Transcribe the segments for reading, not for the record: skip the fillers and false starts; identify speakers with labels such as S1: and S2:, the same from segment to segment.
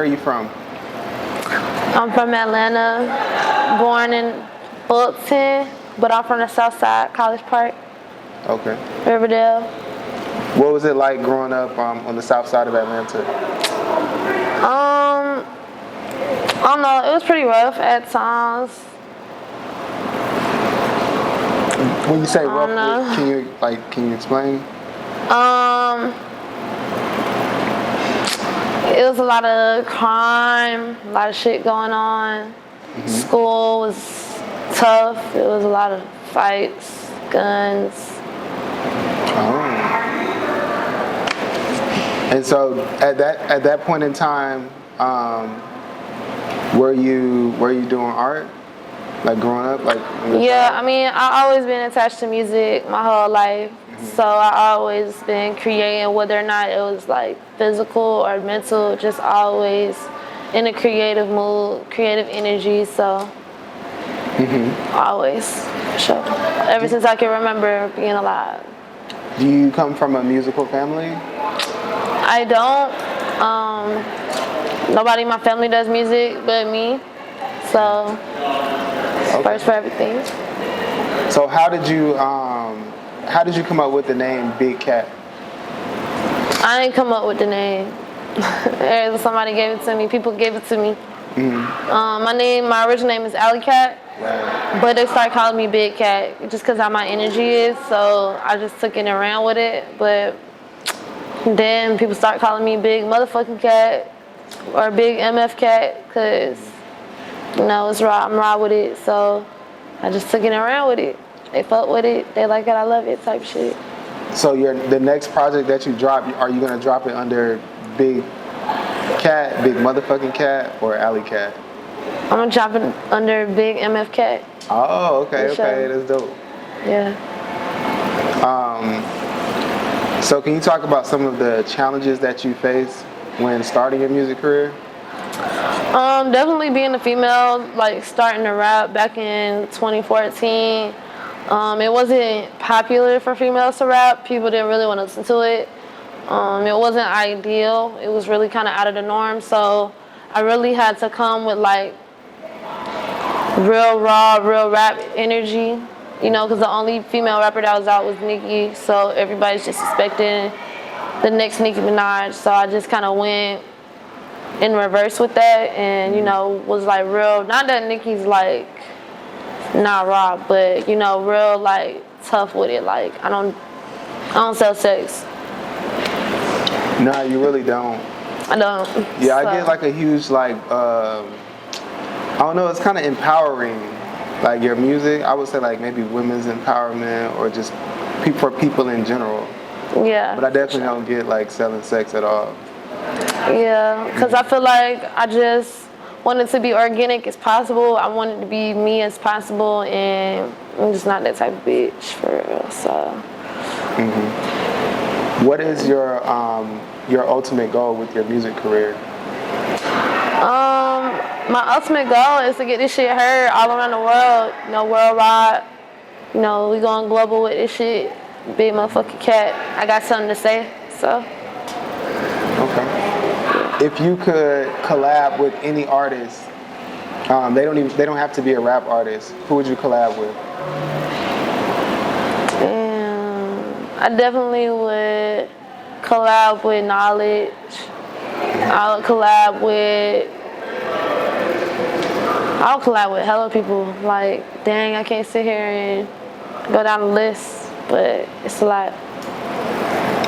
S1: where are you from?
S2: I'm from Atlanta, born in Fulton, but I'm from the South Side, College Park,
S1: Okay.
S2: Riverdale.
S1: What was it like growing up on the south side of Atlanta?
S2: I don't know. It was pretty rough at times.
S1: When you say rough, can you explain?
S2: It was a lot of crime, a lot of shit going on. Mm-hmm. School was tough. It was a lot of fights, guns.
S1: Oh. And so at that point in time, were you doing art, like growing up, like?
S2: Yeah, I mean, I always been attached to music my whole life, so I always been creating, whether or not it was like physical or mental, just always in a creative mood, creative energy. So always, for sure. Ever since I can remember being alive.
S1: Do you come from a musical family?
S2: I don't. Nobody in my family does music but me. So, first for everything.
S1: So how did you come up with the name Big Cat?
S2: I didn't come up with the name. Somebody gave it to me. People gave it to me. My original name is Alley Cat, right. But they started calling me Big Cat just because how my energy is. So I just took it and ran with it. But then people start calling me Big Motherfucking Cat or Big MF Cat because, it's raw. I'm raw with it. So I just took it and ran with it. They fuck with it. They like it. I love it type shit.
S1: So the next project that you drop, are you going to drop it under Big Cat, Big Motherfucking Cat, or Alley Cat?
S2: I'm going to drop it under Big MF Cat.
S1: Oh, okay, that's dope.
S2: Yeah.
S1: So can you talk about some of the challenges that you face when starting your music career?
S2: Definitely being a female, like starting to rap back in 2014. It wasn't popular for females to rap. People didn't really want to listen to it. It wasn't ideal. It was really kind of out of the norm. So I really had to come with like real raw, real rap energy. Because the only female rapper that was out was Nicki. So everybody's just expecting the next Nicki Minaj. So I just kind of went in reverse with that and, was like real. Not that Nicki's like not raw, but, real like tough with it. Like I don't sell sex.
S1: No, you really don't.
S2: I don't.
S1: Yeah, I get like a huge like, I don't know, it's kind of empowering. Like your music, I would say like maybe women's empowerment or just for people in general.
S2: Yeah.
S1: But I definitely don't get like selling sex at all.
S2: Yeah, because I feel like I just want it to be organic as possible. I want it to be me as possible, and I'm just not that type of bitch for real. So.
S1: What is your ultimate goal with your music career?
S2: My ultimate goal is to get this shit heard all around the world, worldwide. We going global with this shit. Big motherfucking cat. I got something to say, so.
S1: Okay. If you could collab with any artist, they don't have to be a rap artist. Who would you collab with?
S2: I definitely would collab with Knowledge. I would collab with hella people. Like, dang, I can't sit here and go down the list, but it's a lot.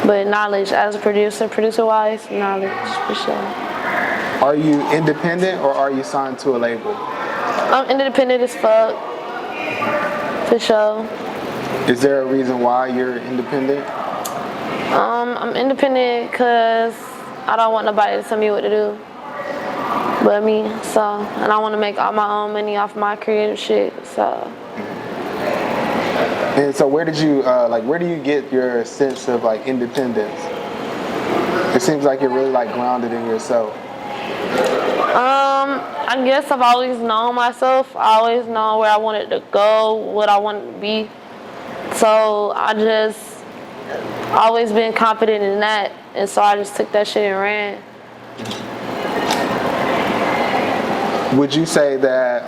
S2: But Knowledge, as a producer-wise, Knowledge, for sure.
S1: Are you independent or are you signed to a label?
S2: I'm independent as fuck, for sure.
S1: Is there a reason why you're independent?
S2: I'm independent because I don't want nobody to tell me what to do but me, so, and I want to make all my own money off my creative shit, so.
S1: And so where do you get your sense of like independence? It seems like you're really like grounded in yourself.
S2: I guess I've always known myself. I always know where I wanted to go, what I wanted to be. So I just always been confident in that, and so I just took that shit and ran.
S1: Would you say that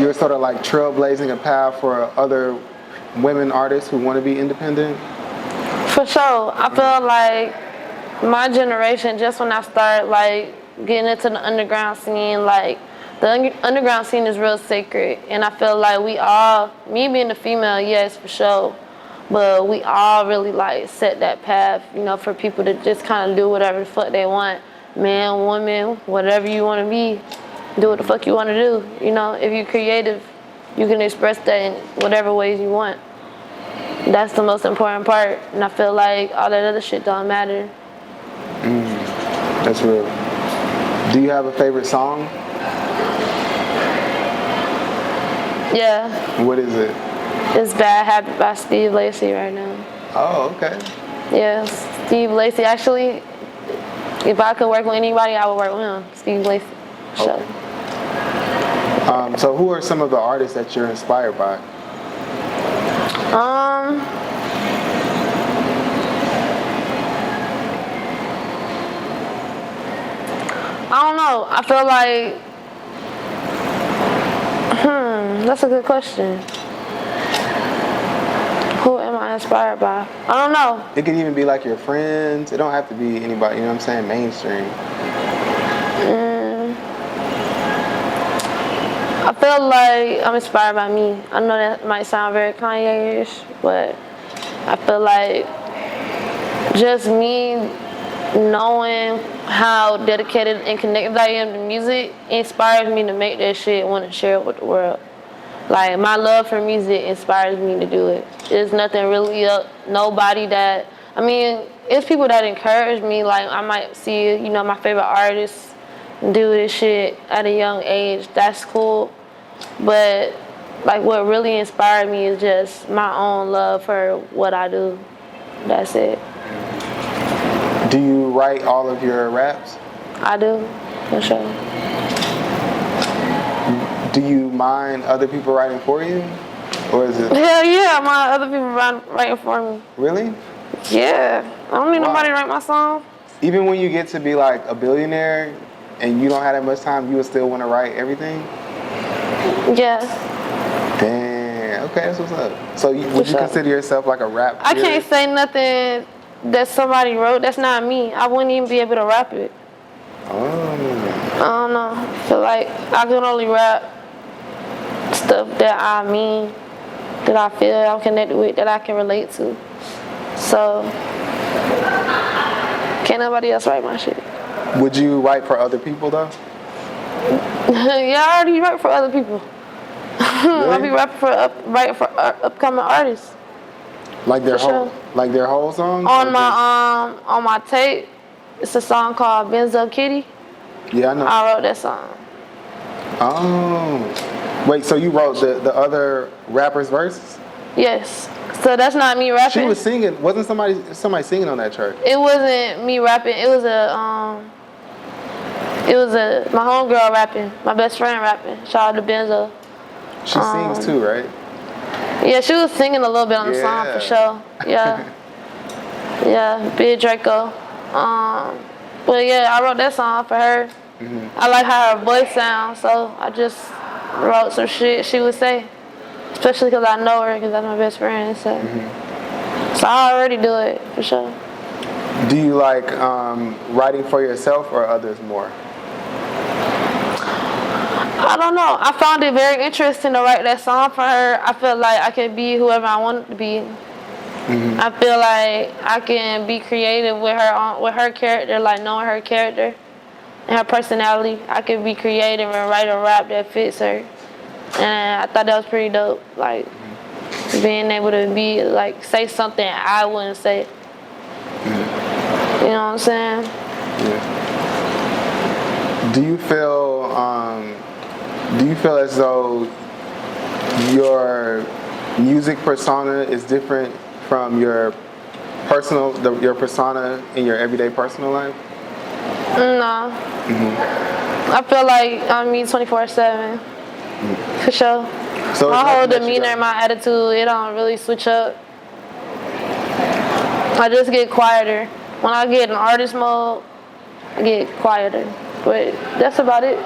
S1: you're sort of like trailblazing a path for other women artists who want to be independent?
S2: For sure. I feel like my generation, just when I started like getting into the underground scene, like the underground scene is real sacred, and I feel like we all, me being a female, yes, for sure, but we all really like set that path, you know, for people to just kind of do whatever the fuck they want, man, woman, whatever you want to be, do what the fuck you want to do. You know, if you're creative, you can express that in whatever ways you want. That's the most important part, and I feel like all that other shit don't matter.
S1: That's real. Do you have a favorite song?
S2: Yeah.
S1: What is it?
S2: It's Bad Habit by Steve Lacy right now.
S1: Oh, okay.
S2: Yeah, Steve Lacy. Actually, if I could work with anybody, I would work with him. Steve Lacy. Sure.
S1: Okay. So who are some of the artists that you're inspired by?
S2: I don't know. I feel like, that's a good question. Who am I inspired by? I don't know.
S1: It could even be like your friends. It don't have to be anybody, you know what I'm saying, mainstream.
S2: I feel like I'm inspired by me. I know that might sound very Kanye-ish, but I feel like just me knowing how dedicated and connected I am to music inspires me to make that shit and want to share it with the world. Like, my love for music inspires me to do it. There's nothing really nobody that, I mean, it's people that encourage me. Like, I might see, you know, my favorite artists do this shit at a young age. That's cool. But, like, what really inspired me is just my own love for what I do. That's it.
S1: Do you write all of your raps?
S2: I do, for sure.
S1: Do you mind other people writing for you? Or is it...
S2: Hell yeah, I mind other people writing for me.
S1: Really?
S2: Yeah. I don't need nobody to write my song.
S1: Even when you get to be like a billionaire and you don't have that much time, you would still want to write everything?
S2: Yeah.
S1: Damn. Okay, that's what's up. So would you consider yourself like a rap
S2: I can't say nothing that somebody wrote. That's not me. I wouldn't even be able to rap it.
S1: Oh.
S2: I don't know. I feel like I can only rap stuff that I mean, that I feel I'm connected with, that I can relate to. So, can't nobody else write my shit.
S1: Would you write for other people though?
S2: Yeah, I already write for other people.
S1: Really?
S2: I be writing for upcoming artists.
S1: Like their whole songs?
S2: On my tape, it's a song called Benz Up Kitty.
S1: Yeah, I know.
S2: I wrote that song.
S1: Oh. Wait, so you wrote the other rappers' verses?
S2: Yes. So that's not me rapping.
S1: She was singing. Wasn't somebody singing on that track?
S2: It wasn't me rapping. It was my homegirl rapping, my best friend rapping. Shout out to Benzo.
S1: She sings too, right?
S2: Yeah, she was singing a little bit on the song for sure. Yeah. Yeah, Big Draco. But yeah, I wrote that song for her. Mm-hmm. I like how her voice sounds, so I just wrote some shit she would say. Especially because I know her, because that's my best friend. So, so I already do it, for sure.
S1: Do you like writing for yourself or others more?
S2: I don't know. I found it very interesting to write that song for her. I feel like I can be whoever I want to be. Mm-hmm. I feel like I can be creative with her character, like knowing her character and her personality. I can be creative and write a rap that fits her. And I thought that was pretty dope. Like being able to be like say something I wouldn't say. You know what I'm saying?
S1: Yeah. Do you feel as though your music persona is different from your persona in your everyday personal life?
S2: No. Mm-hmm. I feel like I'm me 24/7. For sure. So my whole demeanor, my attitude, it don't really switch up. I just get quieter. When I get in artist mode, I get quieter. But that's about it.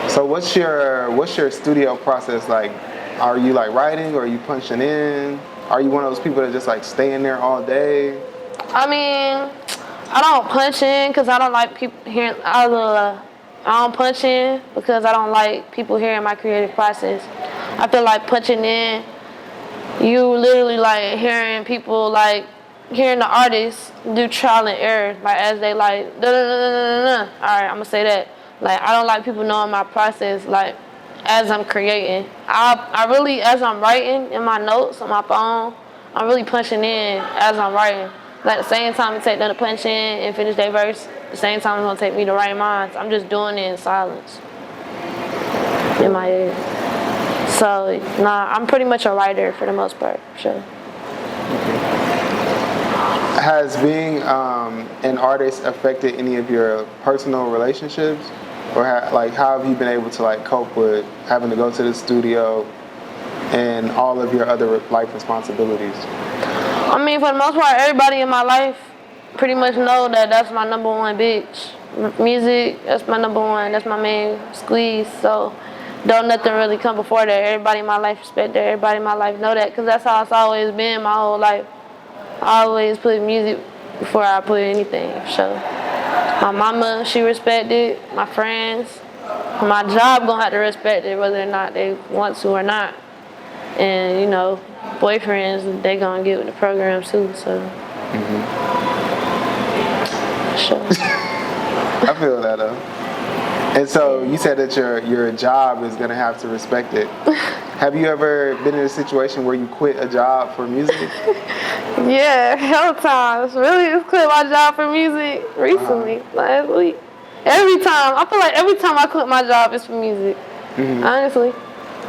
S1: So what's your studio process like? Are you like writing or are you punching in? Are you one of those people that just like stay in there all day?
S2: I mean, I don't punch in because I don't like people hearing. I don't punch in because I don't like people hearing my creative process. I feel like punching in, you literally like hearing people like hearing the artists do trial and error, like as they like da da da da da da. All right, I'm gonna say that. Like I don't like people knowing my process, like as I'm creating. I really, as I'm writing in my notes on my phone, I'm really punching in as I'm writing. Like the same time it take them to punch in and finish their verse, the same time it's gonna take me to write mine. I'm just doing it in silence in my head. So nah, I'm pretty much a writer for the most part, for sure.
S1: Has being an artist affected any of your personal relationships, or how have you been able to like cope with having to go to the studio and all of your other life responsibilities?
S2: I mean, for the most part, everybody in my life pretty much know that that's my number one bitch. Music, that's my number one. That's my main squeeze. So don't nothing really come before that. Everybody in my life respect that. Everybody in my life know that, because that's how it's always been my whole life. I always put music before I put anything, for sure. My mama, she respect it. My friends. My job gonna have to respect it whether or not they want to or not. And, you know, boyfriends, they gonna get with the program too, so. Sure.
S1: I feel that though. And so you said that your job is gonna have to respect it. Have you ever been in a situation where you quit a job for music?
S2: Yeah, hell times. Really, just quit my job for music recently, last week. Every time, I feel like every time I quit my job, it's for music. Honestly,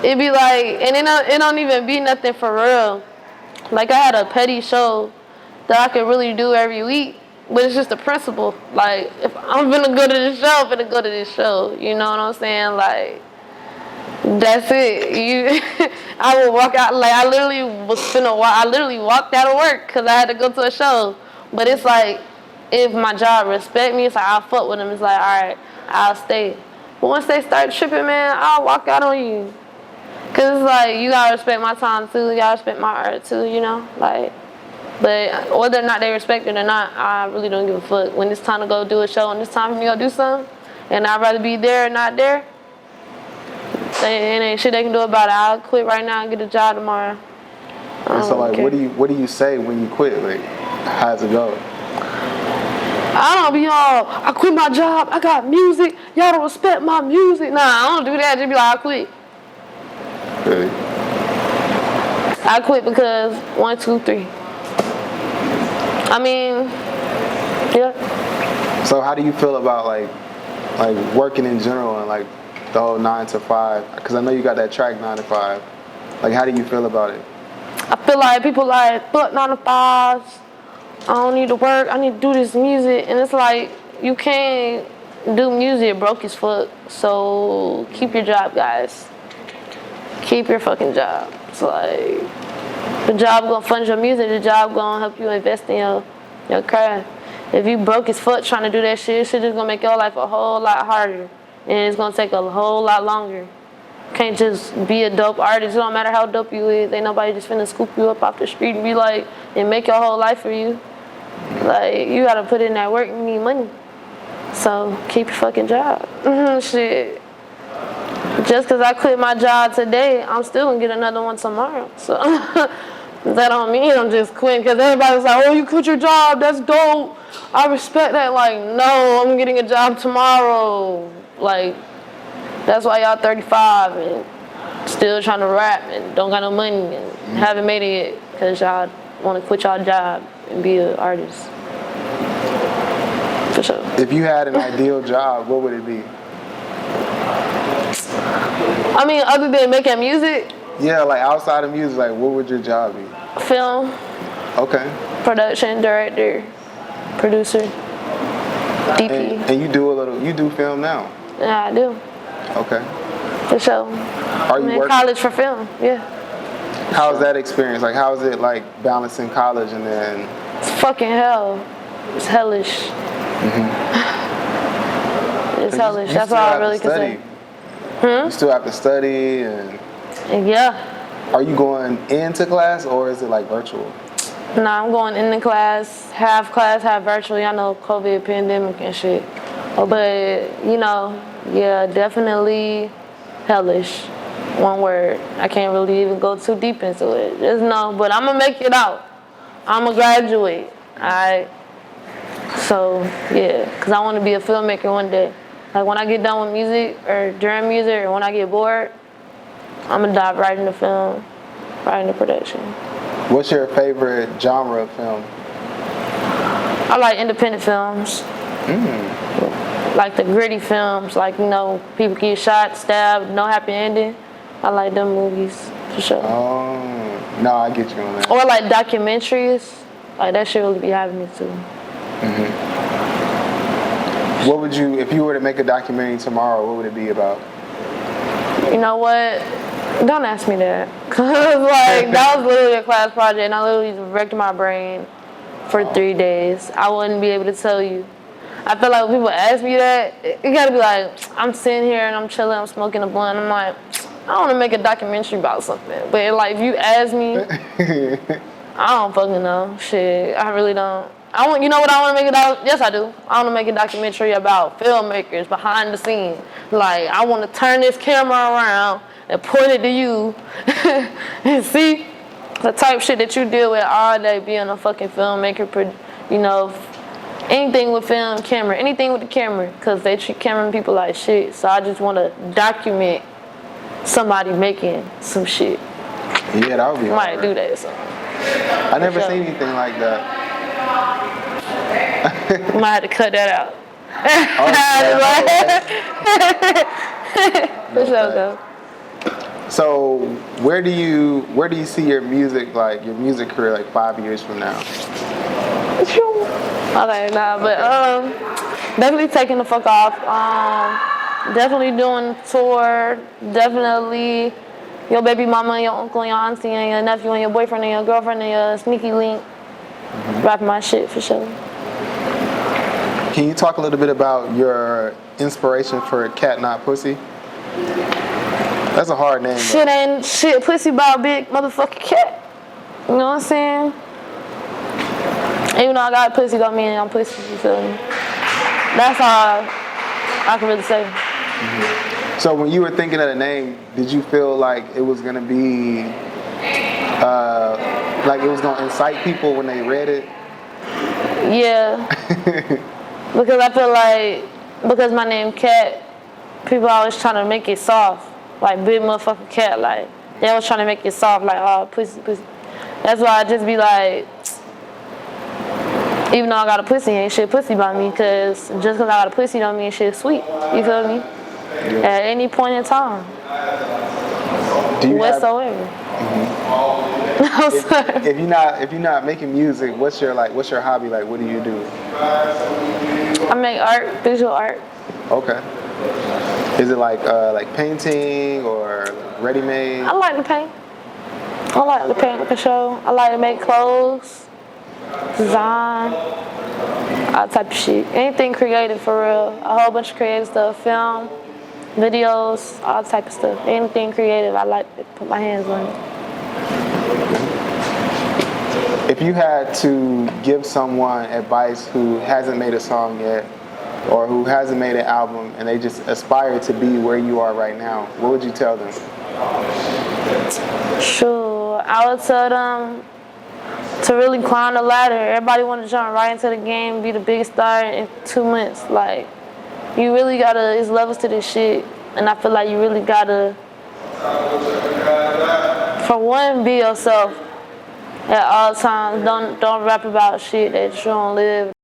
S2: it be like, and it don't even be nothing for real. Like I had a petty show that I could really do every week, but it's just the principle. Like if I'm gonna go to this show, I'm gonna go to this show. You know what I'm saying? Like that's it. I would walk out, like I literally I literally walked out of work because I had to go to a show. But it's like, if my job respect me, it's like I'll fuck with them. It's like, all right, I'll stay. But once they start tripping, man, I'll walk out on you. Cause it's like, you gotta respect my time too. You gotta respect my art too, you know? Like, but whether or not they respect it or not, I really don't give a fuck. When it's time to go do a show and it's time for me to go do something, and I'd rather be there or not there, ain't shit they can do about it. I'll quit right now and get a job tomorrow.
S1: And so like, what do you say when you quit? Like, how's it go?
S2: I don't be all, I quit my job, I got music, y'all don't respect my music. Nah, I don't do that. Just be like, I quit.
S1: Really?
S2: I quit because 1, 2, 3. I mean, yeah.
S1: So how do you feel about like working in general and like the whole 9 to 5? Because I know you got that track 9 to 5. Like, how do you feel about it?
S2: I feel like people like, fuck 9 to 5s. I don't need to work. I need to do this music. And it's like, you can't do music broke as fuck. So keep your job, guys. Keep your fucking job. It's like, the job gonna fund your music. The job gonna help you invest in your craft. If you broke as fuck trying to do that shit just gonna make your life a whole lot harder. And it's gonna take a whole lot longer. Can't just be a dope artist. It don't matter how dope you is. Ain't nobody just finna scoop you up off the street and be like, and make your whole life for you. Like, you gotta put in that work. You need money. So keep your fucking job. Shit. Just because I quit my job today, I'm still gonna get another one tomorrow. So that don't mean I'm just quitting, because everybody's like, oh, you quit your job, that's dope. I respect that. Like, no, I'm getting a job tomorrow. Like, that's why y'all 35 and still trying to rap and don't got no money and haven't made it yet, because y'all want to quit y'all job and be an artist. For sure.
S1: If you had an ideal job, what would it be?
S2: I mean, other than making music?
S1: Yeah, like outside of music, like what would your job be?
S2: Film.
S1: Okay.
S2: Production, director, producer, DP.
S1: And you do film now?
S2: Yeah, I do.
S1: Okay.
S2: For sure.
S1: Are you
S2: I'm in college for film, yeah.
S1: How's that experience? Like, how is it like balancing college and then?
S2: It's fucking hell. It's hellish. It's hellish.
S1: You
S2: That's
S1: still
S2: all I
S1: have
S2: really
S1: to
S2: can
S1: study.
S2: say.
S1: You still have to study, and
S2: Yeah.
S1: are you going into class or is it like virtual?
S2: Nah, I'm going in the class, half virtual. Y'all know COVID, pandemic, and shit. But, you know, yeah, definitely hellish. One word. I can't really even go too deep into it. Just know, but I'm going to make it out. I'm going to graduate. Alright? So, yeah, because I want to be a filmmaker one day. Like, when I get done with music, or during music, or when I get bored, I'm going to dive right into film, right into production.
S1: What's your favorite genre of film?
S2: I like independent films. Like the gritty films, like, you know, people get shot, stabbed, no happy ending. I like them movies, for sure.
S1: Oh, no, I get you on that.
S2: Or like documentaries. Like, that shit really be having me too.
S1: What would you, if you were to make a documentary tomorrow, what would it be about?
S2: You know what? Don't ask me that. Cause like, that was literally a class project and I literally wrecked my brain for 3 days. I wouldn't be able to tell you. I feel like when people ask me that, it gotta be like, I'm sitting here and I'm chilling, I'm smoking a blunt. I'm like, I want to make a documentary about something. But like, if you ask me, I don't fucking know. Shit, I really don't. You know what I want to make it out? Yes, I do. I want to make a documentary about filmmakers behind the scenes. Like, I want to turn this camera around and point it to you and see the type shit that you deal with all day being a fucking filmmaker, you know, anything with film, camera, anything with the camera, because they treat camera people like shit. So I just want to document somebody making some shit.
S1: Yeah, that would be
S2: Might
S1: hard.
S2: do that. So.
S1: I never seen anything like that.
S2: You might have to cut that out. For sure, though.
S1: So where do you see your music, like your music career, like 5 years from now?
S2: Okay, nah, but definitely taking the fuck off. Definitely doing tour. Definitely your baby mama and your uncle and your auntie and your nephew and your boyfriend and your girlfriend and your sneaky link. Rapping my shit for sure.
S1: Can you talk a little bit about your inspiration for Cat Not Pussy? That's a hard name.
S2: Shit ain't shit pussy about big motherfucking cat. You know what I'm saying? Even though I got pussy don't mean I'm pussy, you feel me? That's all I can really say.
S1: So when you were thinking of the name, did you feel like it was gonna be like it was gonna incite people when they read it?
S2: Yeah. Because I feel like, because my name Cat, people always trying to make it soft. Like, big motherfucking cat. Like, they always trying to make it soft. Like, oh, pussy, pussy. That's why I just be like, even though I got a pussy, ain't shit pussy about me. Because just because I got a pussy don't mean shit sweet. You feel me?
S1: Yeah.
S2: At any point in time. Whatsoever.
S1: If you're not making music, what's your hobby? Like, what do you do?
S2: I make art, visual art.
S1: Okay. Is it like painting or ready-made?
S2: I like to paint. I like to paint for sure. I like to make clothes, design, all type of shit. Anything creative for real. A whole bunch of creative stuff. Film, videos, all type of stuff. Anything creative, I like to put my hands on it.
S1: If you had to give someone advice who hasn't made a song yet, or who hasn't made an album, and they just aspire to be where you are right now, what would you tell them?
S2: Sure, I would tell them to really climb the ladder. Everybody want to jump right into the game, be the biggest star in 2 months. Like, you really gotta, it's levels to this shit, and I feel like you really gotta, for one, be yourself at all times. Don't rap about shit that you don't live.